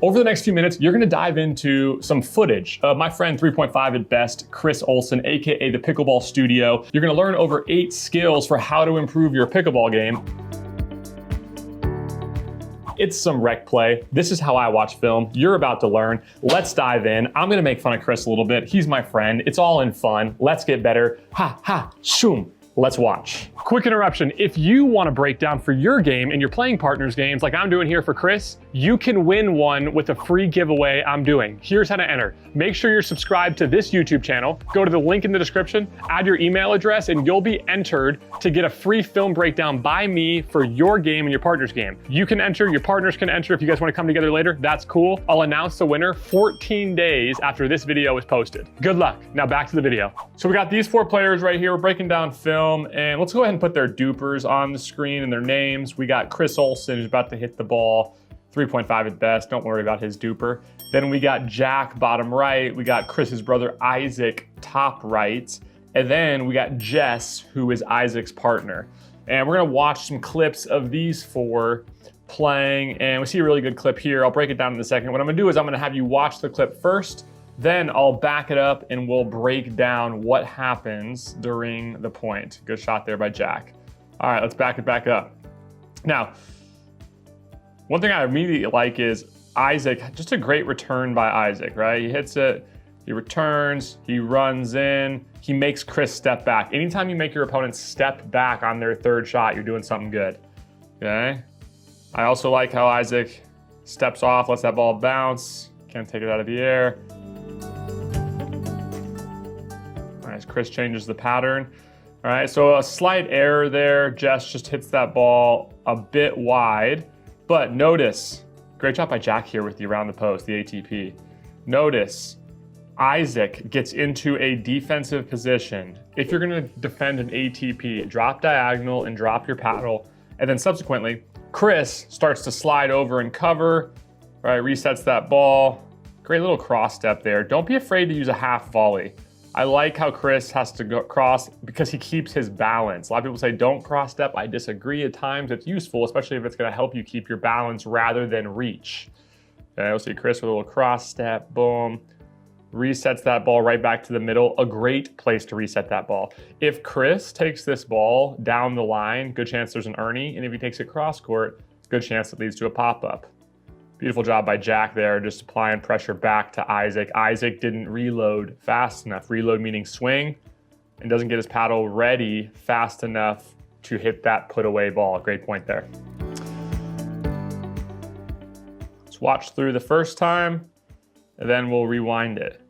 Over the next few minutes, you're gonna dive into some footage of my friend 3.5 at best, Chris Olson, AKA the Pickleball Studio. You're gonna learn over 8 skills for how to improve your pickleball game. It's some rec play. This is how I watch film. You're about to learn. Let's dive in. I'm gonna make fun of Chris a little bit. He's my friend. It's all in fun. Let's get better. Ha, ha, shoom. Let's watch. Quick interruption. If you want to break down for your game and your playing partner's games like I'm doing here for Chris, you can win one with a free giveaway I'm doing. Here's how to enter. Make sure you're subscribed to this YouTube channel. Go to the link in the description, add your email address, and you'll be entered to get a free film breakdown by me for your game and your partner's game. You can enter, your partners can enter if you guys want to come together later. That's cool. I'll announce the winner 14 days after this video is posted. Good luck. Now back to the video. So we got these 4 players right here. We're breaking down film. And let's go ahead and put their dupers on the screen and their names. We got Chris Olson, who's about to hit the ball, 3.5 at best. Don't worry about his duper. Then we got Jack, bottom right. We got Chris's brother, Isaac, top right. And then we got Jess, who is Isaac's partner. And we're gonna watch some clips of these 4 playing. And we see a really good clip here. I'll break it down in a second. What I'm gonna do is I'm gonna have you watch the clip first. Then I'll back it up and we'll break down what happens during the point. Good shot there by Jack. All right, let's back it back up. Now, one thing I immediately like is Isaac, just a great return by Isaac, right? He hits it, he returns, he runs in, he makes Chris step back. Anytime you make your opponent step back on their 3rd shot, you're doing something good, okay? I also like how Isaac steps off, lets that ball bounce, can't take it out of the air. As Chris changes the pattern. All right, so a slight error there. Jess just hits that ball a bit wide, but notice, great job by Jack here with the around the post, the ATP. Notice, Isaac gets into a defensive position. If you're gonna defend an ATP, drop diagonal and drop your paddle, and then subsequently, Chris starts to slide over and cover, all right, resets that ball. Great little cross step there. Don't be afraid to use a half volley. I like how Chris has to go cross because he keeps his balance. A lot of people say don't cross step. I disagree. At times it's useful, especially if it's gonna help you keep your balance rather than reach. Okay, we'll see Chris with a little cross step, boom. Resets that ball right back to the middle. A great place to reset that ball. If Chris takes this ball down the line, good chance there's an Ernie. And if he takes it cross court, good chance it leads to a pop-up. Beautiful job by Jack there, just applying pressure back to Isaac. Isaac didn't reload fast enough. Reload meaning swing, and doesn't get his paddle ready fast enough to hit that put away ball. Great point there. Let's watch through the first time, and then we'll rewind it.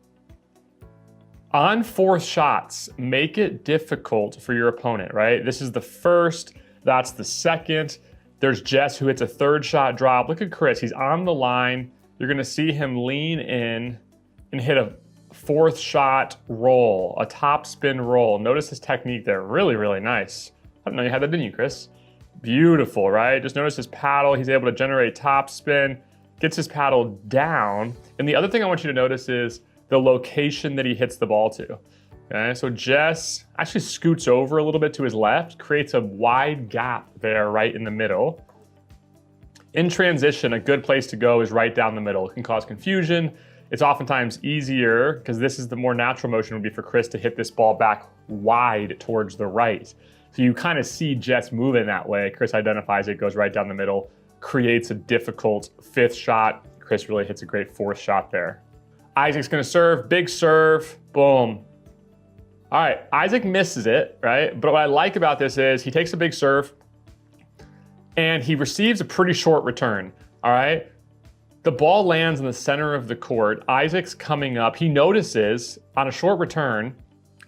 On 4th shots, make it difficult for your opponent, right? This is the first, that's the second. There's Jess who hits a 3rd shot drop. Look at Chris, he's on the line. You're gonna see him lean in and hit a 4th shot roll, a top spin roll. Notice his technique there, really, really nice. I didn't know you had that, didn't you, Chris? Beautiful, right? Just notice his paddle, he's able to generate top spin, gets his paddle down. And the other thing I want you to notice is the location that he hits the ball to. Okay, so Jess actually scoots over a little bit to his left, creates a wide gap there right in the middle. In transition, a good place to go is right down the middle. It can cause confusion. It's oftentimes easier, because this is the more natural motion would be for Chris to hit this ball back wide towards the right. So you kind of see Jess moving that way. Chris identifies it, goes right down the middle, creates a difficult 5th shot. Chris really hits a great 4th shot there. Isaac's gonna serve, big serve, boom. All right, Isaac misses it, right? But what I like about this is he takes a big serve and he receives a pretty short return, all right? The ball lands in the center of the court. Isaac's coming up. He notices on a short return,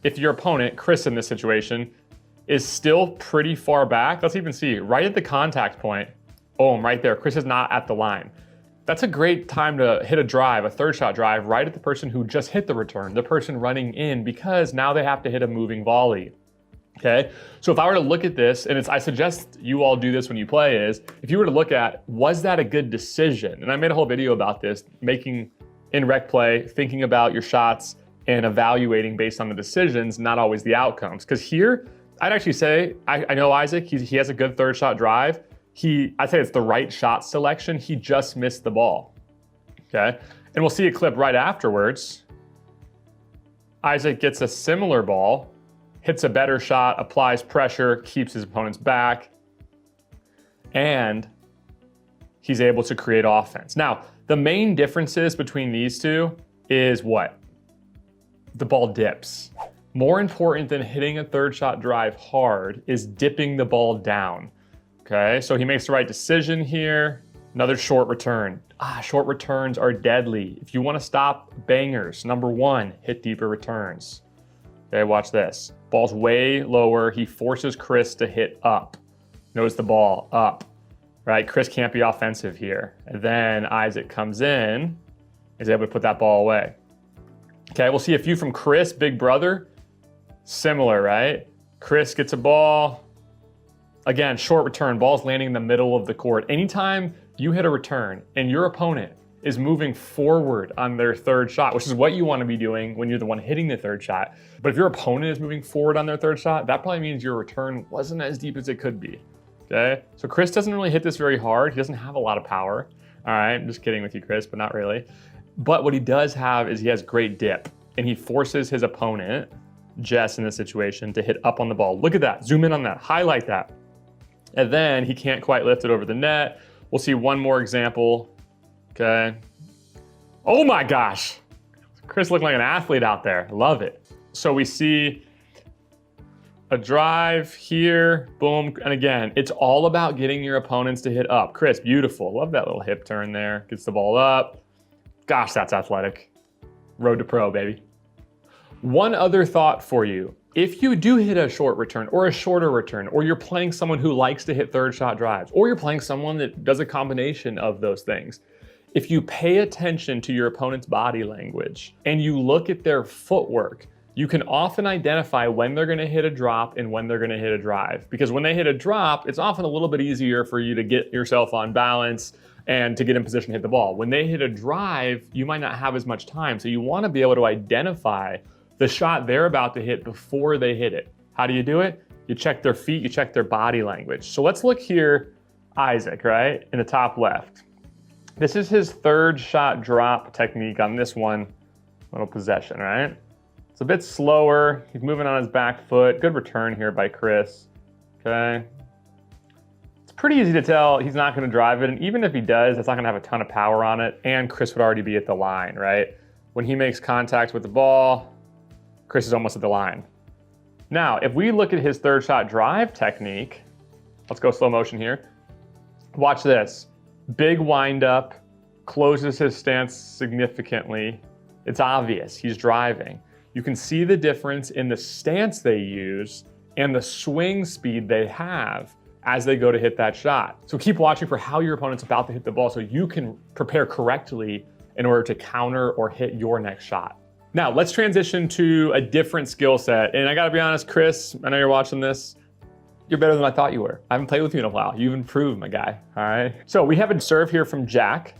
if your opponent, Chris in this situation, is still pretty far back, let's even see, right at the contact point, boom, right there, Chris is not at the line. That's a great time to hit a drive, a 3rd shot drive, right at the person who just hit the return, the person running in, because now they have to hit a moving volley. Okay, so if I were to look at this, and I suggest you all do this when you play, is if you were to look at, was that a good decision? And I made a whole video about this, making in rec play, thinking about your shots and evaluating based on the decisions, not always the outcomes. Because here, I'd actually say, I know Isaac, he has a good 3rd shot drive. I'd say it's the right shot selection. He just missed the ball. okay? And we'll see a clip right afterwards. Isaac gets a similar ball, hits a better shot, applies pressure, keeps his opponents back, and he's able to create offense. Now, the main differences between these two is what? The ball dips. More important than hitting a third shot drive hard is dipping the ball down, okay? So he makes the right decision here. Another short return. Short returns are deadly. If you want to stop bangers, number one, hit deeper returns. Okay, watch this. Ball's way lower. He forces Chris to hit up. Notice the ball up, right? Chris can't be offensive here. And then Isaac comes in, is able to put that ball away. Okay, we'll see a few from Chris, big brother. Similar, right? Chris gets a ball. Again, short return, ball's landing in the middle of the court. Anytime you hit a return and your opponent is moving forward on their third shot, which is what you want to be doing when you're the one hitting the third shot. But if your opponent is moving forward on their third shot, that probably means your return wasn't as deep as it could be, okay? So Chris doesn't really hit this very hard. He doesn't have a lot of power. All right, I'm just kidding with you, Chris, but not really. But what he does have is he has great dip, and he forces his opponent, Jess in this situation, to hit up on the ball. Look at that, zoom in on that, highlight that. And then he can't quite lift it over the net. We'll see one more example, okay? Oh my gosh, Chris looking like an athlete out there, love it. So we see a drive here, boom, and again, it's all about getting your opponents to hit up. Chris, beautiful, love that little hip turn there, gets the ball up. Gosh, that's athletic. Road to pro, baby. One other thought for you. If you do hit a short return or a shorter return, or you're playing someone who likes to hit third shot drives, or you're playing someone that does a combination of those things, if you pay attention to your opponent's body language and you look at their footwork, you can often identify when they're gonna hit a drop and when they're gonna hit a drive. Because when they hit a drop, it's often a little bit easier for you to get yourself on balance and to get in position to hit the ball. When they hit a drive, you might not have as much time. So you wanna be able to identify the shot they're about to hit before they hit it. How do you do it? You check their feet, you check their body language. So let's look here, Isaac, right, in the top left. This is his third shot drop technique on this one little possession, right? It's a bit slower. He's moving on his back foot. Good return here by Chris, okay? It's pretty easy to tell he's not gonna drive it, and even if he does, it's not gonna have a ton of power on it, and Chris would already be at the line, right? When he makes contact with the ball, Chris is almost at the line. Now, if we look at his third shot drive technique, let's go slow motion here. Watch this. Big wind up, closes his stance significantly. It's obvious, he's driving. You can see the difference in the stance they use and the swing speed they have as they go to hit that shot. So keep watching for how your opponent's about to hit the ball so you can prepare correctly in order to counter or hit your next shot. Now, let's transition to a different skill set. And I gotta be honest, Chris, I know you're watching this. You're better than I thought you were. I haven't played with you in a while. You've improved, my guy, all right? So we have a serve here from Jack.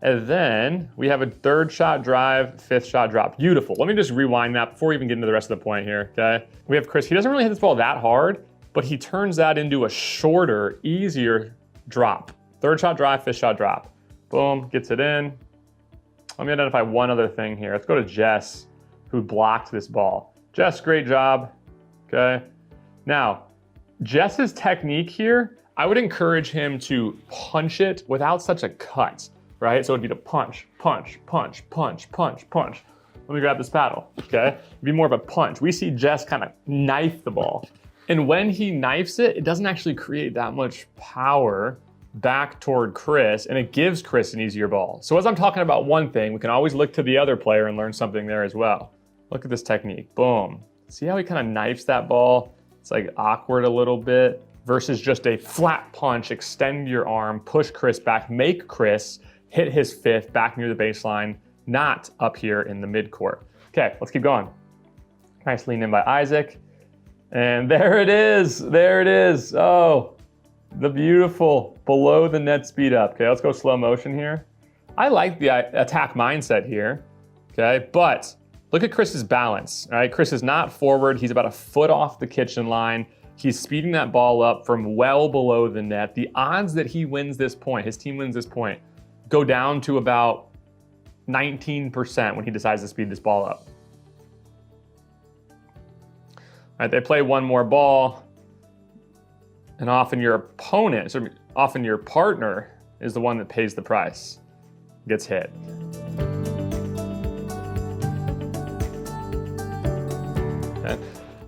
And then we have a third shot drive, fifth shot drop. Beautiful. Let me just rewind that before we even get into the rest of the point here, okay? We have Chris, he doesn't really hit this ball that hard, but he turns that into a shorter, easier drop. Third shot drive, fifth shot drop. Boom, gets it in. Let me identify one other thing here. Let's go to Jess, who blocked this ball. Jess, great job, okay? Now, Jess's technique here, I would encourage him to punch it without such a cut, right? So it'd be to punch, punch, punch, punch, punch, punch. Let me grab this paddle, okay? It'd be more of a punch. We see Jess kind of knife the ball. And when he knifes it, it doesn't actually create that much power back toward Chris, and it gives Chris an easier ball. So as I'm talking about one thing, we can always look to the other player and learn something there as well. Look at this technique, boom. See how he kind of knifes that ball? It's like awkward a little bit versus just a flat punch, extend your arm, push Chris back, make Chris hit his fifth back near the baseline, not up here in the midcourt. Okay, let's keep going. Nice lean in by Isaac. And there it is, there it is. Oh, the beautiful below the net speed up. Okay, let's go slow motion here. I like the attack mindset here, okay? But look at Chris's balance, all right? Chris is not forward. He's about a foot off the kitchen line. He's speeding that ball up from well below the net. The odds that he wins this point, his team wins this point, go down to about 19% when he decides to speed this ball up. All right, they play one more ball, and often your opponent, so often your partner, is the one that pays the price, gets hit. Okay.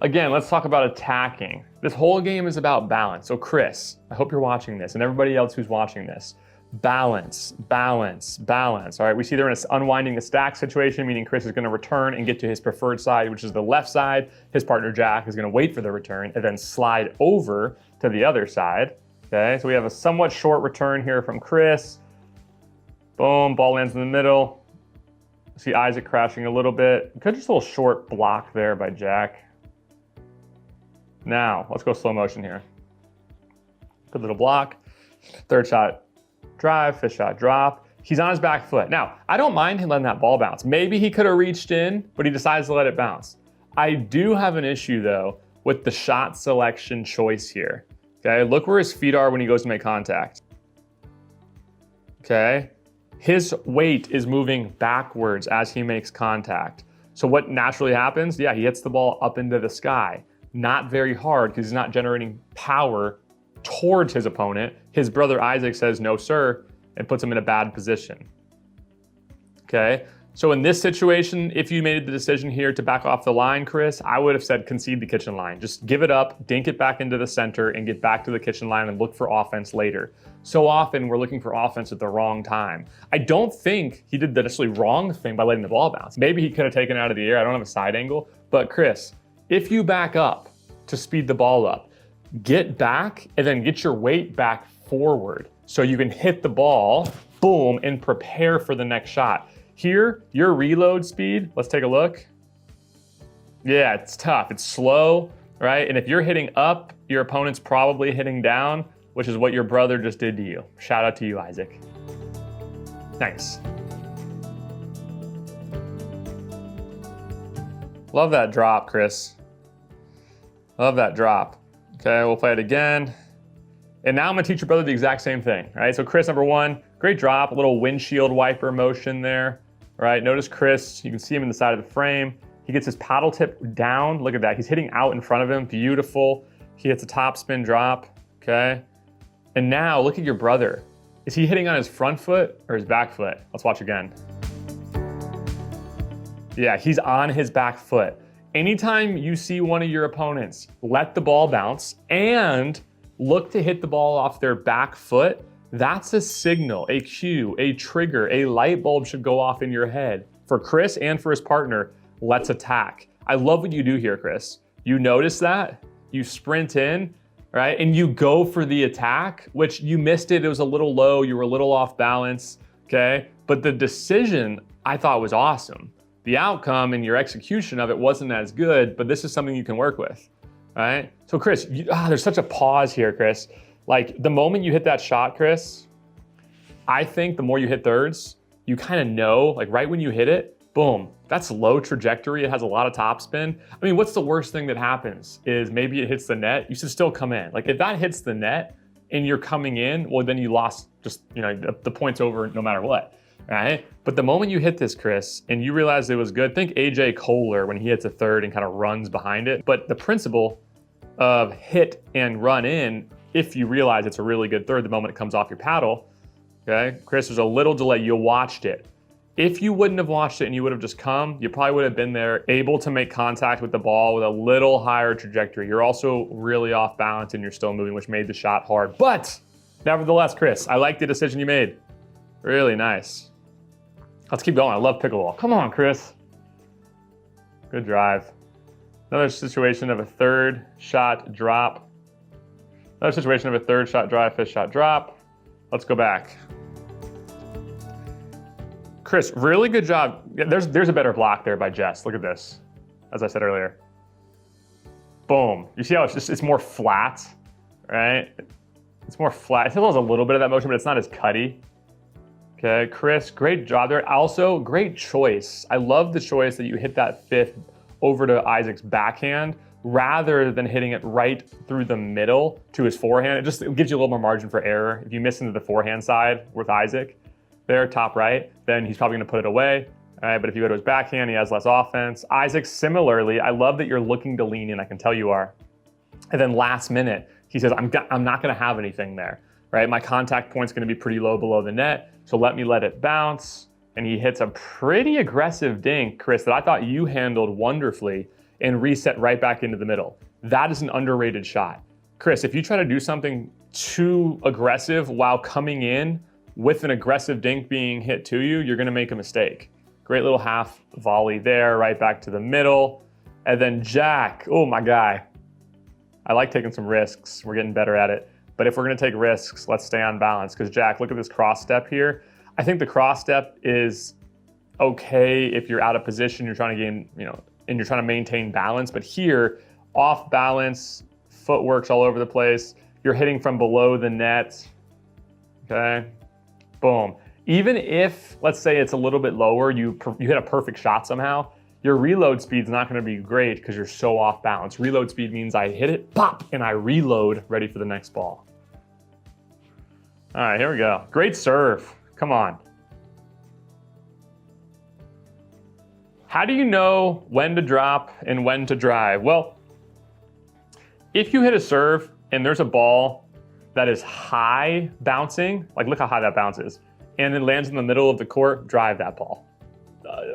Again, let's talk about attacking. This whole game is about balance. So Chris, I hope you're watching this, and everybody else who's watching this. Balance, balance, balance. All right, we see they're in an unwinding the stack situation, meaning Chris is gonna return and get to his preferred side, which is the left side. His partner Jack is gonna wait for the return and then slide over to the other side. Okay, so we have a somewhat short return here from Chris. Boom, ball lands in the middle. See Isaac crashing a little bit. Could just a little short block there by Jack. Now, let's go slow motion here. Good little block. Third shot, drive, fifth shot, drop. He's on his back foot. Now, I don't mind him letting that ball bounce. Maybe he could have reached in, but he decides to let it bounce. I do have an issue though with the shot selection choice here. Okay, look where his feet are when he goes to make contact. Okay, his weight is moving backwards as he makes contact. So what naturally happens? Yeah, he hits the ball up into the sky. Not very hard because he's not generating power towards his opponent. His brother Isaac says, no sir, and puts him in a bad position. Okay, so in this situation, if you made the decision here to back off the line, Chris, I would have said concede the kitchen line. Just give it up, dink it back into the center, and get back to the kitchen line and look for offense later. So often we're looking for offense at the wrong time. I don't think he did the necessarily wrong thing by letting the ball bounce. Maybe he could have taken it out of the air. I don't have a side angle, but Chris, if you back up to speed the ball up, get back and then get your weight back forward so you can hit the ball, boom, and prepare for the next shot. Here, your reload speed, let's take a look. Yeah, it's tough, it's slow, right? And if you're hitting up, your opponent's probably hitting down, which is what your brother just did to you. Shout out to you, Isaac. Nice. Love that drop, Chris. Love that drop. Okay, we'll play it again. And now I'm gonna teach your brother the exact same thing, right? So Chris, number one, great drop, a little windshield wiper motion there, right? Notice Chris, you can see him in the side of the frame. He gets his paddle tip down, look at that. He's hitting out in front of him, beautiful. He hits a top spin drop, okay? And now look at your brother. Is he hitting on his front foot or his back foot? Let's watch again. Yeah, he's on his back foot. Anytime you see one of your opponents let the ball bounce and look to hit the ball off their back foot, that's a signal, a cue, a trigger, a light bulb should go off in your head. For Chris and for his partner, let's attack. I love what you do here, Chris. You notice that, you sprint in, right? And you go for the attack, which you missed it. It was a little low, you were a little off balance, okay? But the decision I thought was awesome. The outcome and your execution of it wasn't as good, but this is something you can work with, right? So Chris, there's such a pause here, Chris. Like the moment you hit that shot, Chris, I think the more you hit thirds, you kind of know, like right when you hit it, boom, that's low trajectory. It has a lot of topspin. I mean, what's the worst thing that happens is maybe it hits the net. You should still come in. Like if that hits the net and you're coming in, well, then you lost just, the point's over no matter what. Right? But the moment you hit this, Chris, and you realize it was good, think AJ Kohler when he hits a third and kind of runs behind it. But the principle of hit and run in, if you realize it's a really good third the moment it comes off your paddle, okay? Chris, there's a little delay, you watched it. If you wouldn't have watched it and you would have just come, you probably would have been there able to make contact with the ball with a little higher trajectory. You're also really off balance and you're still moving, which made the shot hard. But nevertheless, Chris, I like the decision you made. Really nice. Let's keep going. I love pickleball. Come on, Chris. Good drive. Another situation of a third shot drop. Another situation of a third shot drive, fifth shot drop. Let's go back. Chris, really good job. There's a better block there by Jess. Look at this, as I said earlier. Boom. You see how it's more flat, right? It's more flat. It still has a little bit of that motion, but it's not as cutty. Okay, Chris, great job there. Also, great choice. I love the choice that you hit that fifth over to Isaac's backhand rather than hitting it right through the middle to his forehand. It gives you a little more margin for error if you miss into the forehand side with Isaac, there, top right, then he's probably gonna put it away. All right, but if you go to his backhand, he has less offense. Isaac, similarly, I love that you're looking to lean in, I can tell you are. And then last minute, he says, I'm not gonna have anything there, right? My contact point's gonna be pretty low below the net, so let it bounce. And he hits a pretty aggressive dink, Chris, that I thought you handled wonderfully and reset right back into the middle. That is an underrated shot. Chris, if you try to do something too aggressive while coming in with an aggressive dink being hit to you, you're gonna make a mistake. Great little half volley there, right back to the middle. And then Jack, oh my guy. I like taking some risks. We're getting better at it. But if we're gonna take risks, let's stay on balance. Because Jack, look at this cross step here. I think the cross step is okay if you're out of position, you're trying to gain, and you're trying to maintain balance. But here, off balance, footwork's all over the place. You're hitting from below the net, okay? Boom. Even if, let's say it's a little bit lower, you hit a perfect shot somehow, your reload speed's not gonna be great because you're so off balance. Reload speed means I hit it, pop, and I reload, ready for the next ball. All right, here we go. Great serve, come on. How do you know when to drop and when to drive? Well, if you hit a serve and there's a ball that is high bouncing, like look how high that bounces, and then lands in the middle of the court, drive that ball.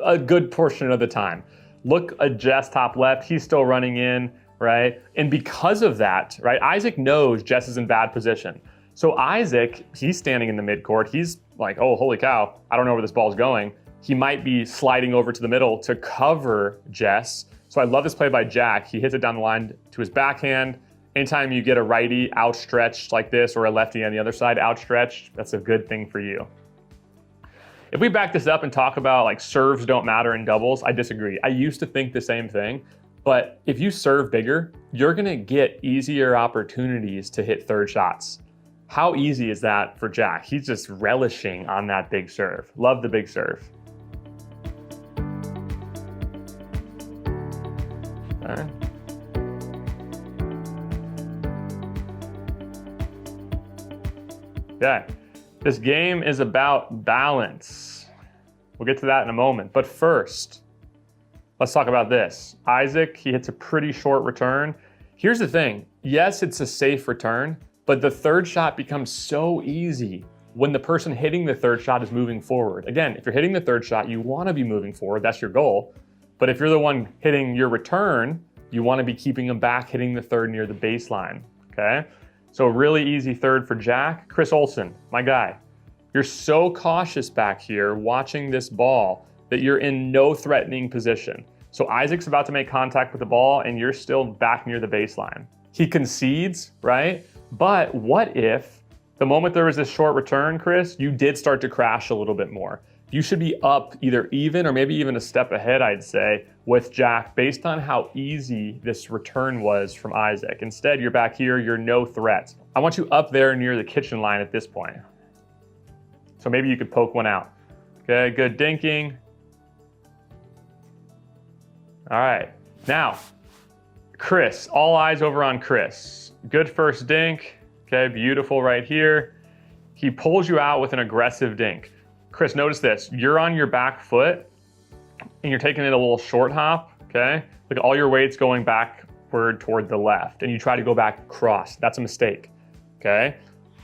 A good portion of the time. Look at Jess top left, he's still running in, right? And because of that, right, Isaac knows Jess is in bad position. So Isaac, he's standing in the midcourt, he's like, oh, holy cow, I don't know where this ball's going. He might be sliding over to the middle to cover Jess. So I love this play by Jack. He hits it down the line to his backhand. Anytime you get a righty outstretched like this or a lefty on the other side outstretched, that's a good thing for you. If we back this up and talk about like serves don't matter in doubles, I disagree. I used to think the same thing, but if you serve bigger, you're gonna get easier opportunities to hit third shots. How easy is that for Jack? He's just relishing on that big serve. Love the big serve. All right. Okay, this game is about balance. We'll get to that in a moment, but first, let's talk about this. Isaac, he hits a pretty short return. Here's the thing, yes, it's a safe return, but the third shot becomes so easy when the person hitting the third shot is moving forward. Again, if you're hitting the third shot, you wanna be moving forward, that's your goal. But if you're the one hitting your return, you wanna be keeping them back, hitting the third near the baseline, okay? So really easy third for Jack. Chris Olson, my guy. You're so cautious back here watching this ball that you're in no threatening position. So Isaac's about to make contact with the ball and you're still back near the baseline. He concedes, right? But what if the moment there was this short return, Chris, you did start to crash a little bit more? You should be up either even or maybe even a step ahead, I'd say, with Jack based on how easy this return was from Isaac. Instead, you're back here, you're no threat. I want you up there near the kitchen line at this point. So maybe you could poke one out. Okay, good dinking. All right, now, Chris, all eyes over on Chris. Good first dink, okay, beautiful right here. He pulls you out with an aggressive dink. Chris, notice this, you're on your back foot and you're taking it a little short hop, okay? Look at all your weight's going backward toward the left and you try to go back across. That's a mistake, okay?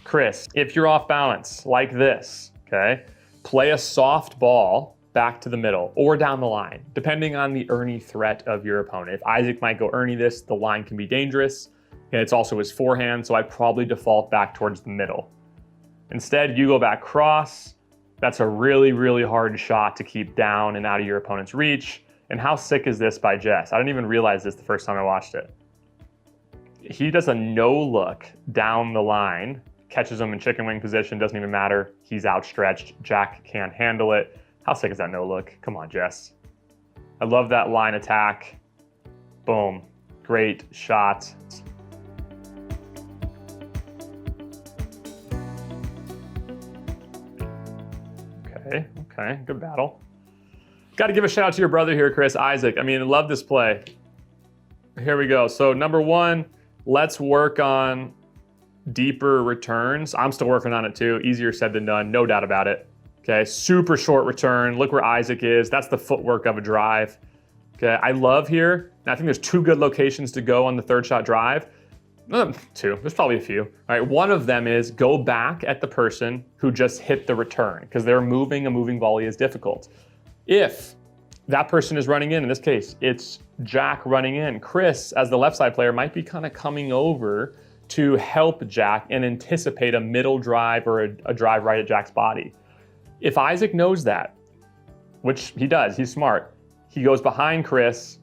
Chris, if you're off balance like this, okay, play a soft ball back to the middle or down the line, depending on the Ernie threat of your opponent. If Isaac might go Ernie this, the line can be dangerous. And it's also his forehand, so I'd probably default back towards the middle. Instead, you go back cross. That's a really, really hard shot to keep down and out of your opponent's reach. And how sick is this by Jess? I didn't even realize this the first time I watched it. He does a no look down the line, catches him in chicken wing position, doesn't even matter. He's outstretched, Jack can't handle it. How sick is that no look? Come on, Jess. I love that line attack. Boom, great shot. Okay, good battle. Got to give a shout out to your brother here, Chris, Isaac. I mean, I love this play. Here we go. So number one, let's work on deeper returns. I'm still working on it too. Easier said than done, no doubt about it. Okay, super short return. Look where Isaac is. That's the footwork of a drive. Okay, I love here. And I think there's 2 good locations to go on the third shot drive. 2, there's probably a few. All right, one of them is go back at the person who just hit the return because they're moving. A moving volley is difficult. If that person is running in this case, it's Jack running in. Chris, as the left side player, might be kind of coming over to help Jack and anticipate a middle drive or a drive right at Jack's body. If Isaac knows that, which he does, he's smart, he goes behind Chris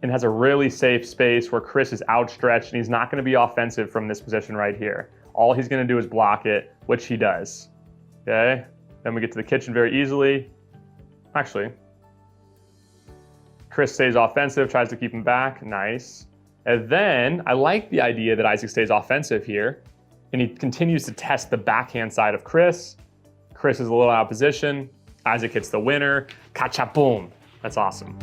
and has a really safe space where Chris is outstretched and he's not going to be offensive from this position right here. All he's going to do is block it, which he does. Okay, then we get to the kitchen very easily. Actually, Chris stays offensive, tries to keep him back, nice. And then I like the idea that Isaac stays offensive here and he continues to test the backhand side of Chris. Chris is a little out of position. Isaac hits the winner, ka-cha-boom. That's awesome.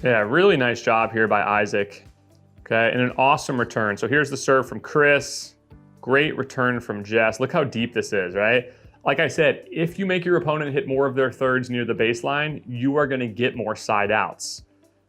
Yeah, really nice job here by Isaac. Okay, and an awesome return. So here's the serve from Chris. Great return from Jess. Look how deep this is, right? Like I said, if you make your opponent hit more of their thirds near the baseline, you are gonna get more side outs.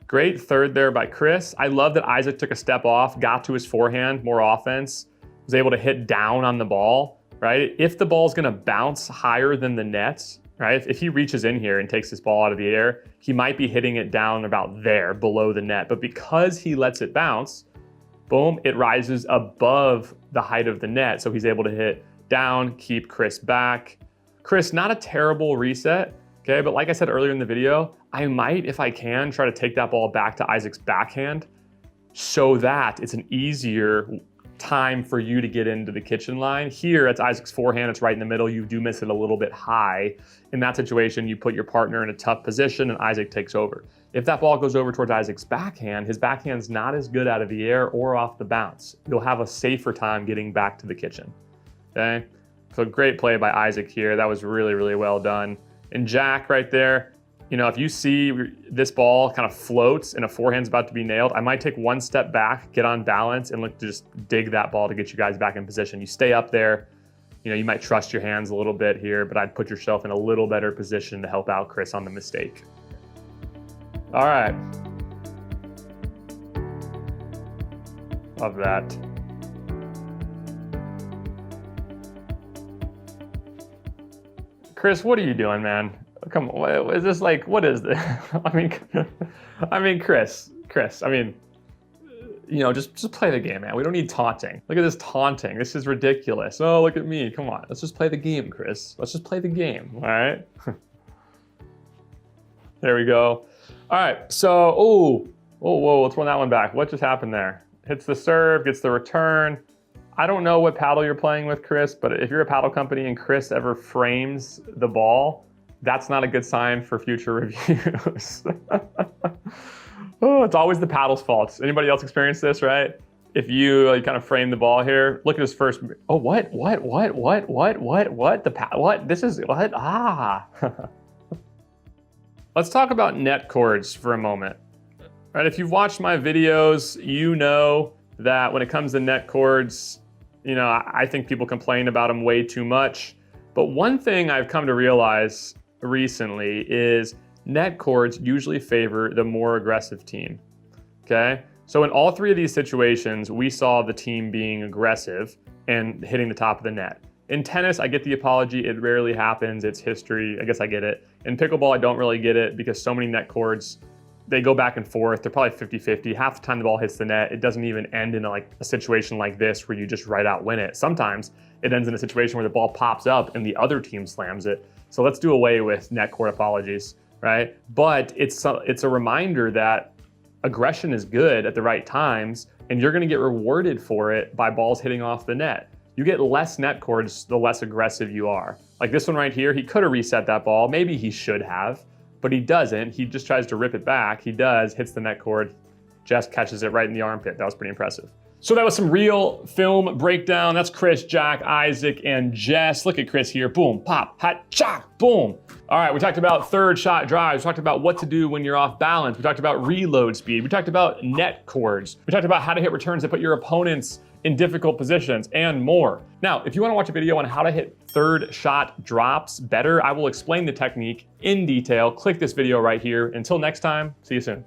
Great third there by Chris. I love that Isaac took a step off, got to his forehand, more offense, was able to hit down on the ball, right? If the ball's gonna bounce higher than the net, right? If he reaches in here and takes this ball out of the air, he might be hitting it down about there below the net. But because he lets it bounce, boom, it rises above the height of the net. So he's able to hit down, keep Chris back. Chris, not a terrible reset, okay? But like I said earlier in the video, I might, if I can, try to take that ball back to Isaac's backhand so that it's an easier time for you to get into the kitchen line. Here, it's Isaac's forehand, it's right in the middle. You do miss it a little bit high. In that situation, you put your partner in a tough position and Isaac takes over. If that ball goes over towards Isaac's backhand, his backhand's not as good out of the air or off the bounce. You'll have a safer time getting back to the kitchen, okay? So great play by Isaac here. That was really, really well done. And Jack right there, you know, if you see this ball kind of floats and a forehand's about to be nailed, I might take one step back, get on balance, and look to just dig that ball to get you guys back in position. You stay up there, you know, you might trust your hands a little bit here, but I'd put yourself in a little better position to help out Chris on the mistake. All right. Love that. Chris, what are you doing, man? Come on, is this like, what is this? I mean, Chris, you know, just play the game, man. We don't need taunting. Look at this taunting. This is ridiculous. Oh, look at me. Come on, let's just play the game, Chris. Let's just play the game, all right? There we go. All right, so, whoa, let's run that one back. What just happened there? Hits the serve, gets the return. I don't know what paddle you're playing with, Chris, but if you're a paddle company and Chris ever frames the ball, that's not a good sign for future reviews. Oh, it's always the paddle's fault. Anybody else experience this, right? If you kind of frame the ball here, look at his first, oh, what? This is, what? Ah. Let's talk about net chords for a moment. Right, if you've watched my videos, you know that when it comes to net chords, you know, I think people complain about them way too much. But one thing I've come to realize recently is net chords usually favor the more aggressive team, okay? So in all three of these situations, we saw the team being aggressive and hitting the top of the net. In tennis, I get the apology, it rarely happens, it's history, I guess I get it. In pickleball, I don't really get it because so many net chords, they go back and forth, they're probably 50-50. Half the time the ball hits the net, it doesn't even end in a situation like this where you just right out win it. Sometimes it ends in a situation where the ball pops up and the other team slams it. So let's do away with net chord apologies, right? But it's a reminder that aggression is good at the right times and you're gonna get rewarded for it by balls hitting off the net. You get less net chords the less aggressive you are. Like this one right here, he could have reset that ball. Maybe he should have, but he doesn't. He just tries to rip it back. He does, hits the net cord. Jess catches it right in the armpit. That was pretty impressive. So that was some real film breakdown. That's Chris, Jack, Isaac, and Jess. Look at Chris here. Boom, pop, hot, cha, boom. All right, we talked about third shot drives. We talked about what to do when you're off balance. We talked about reload speed. We talked about net chords. We talked about how to hit returns that put your opponents in difficult positions, and more. Now, if you want to watch a video on how to hit third shot drops better, I will explain the technique in detail. Click this video right here. Until next time, see you soon.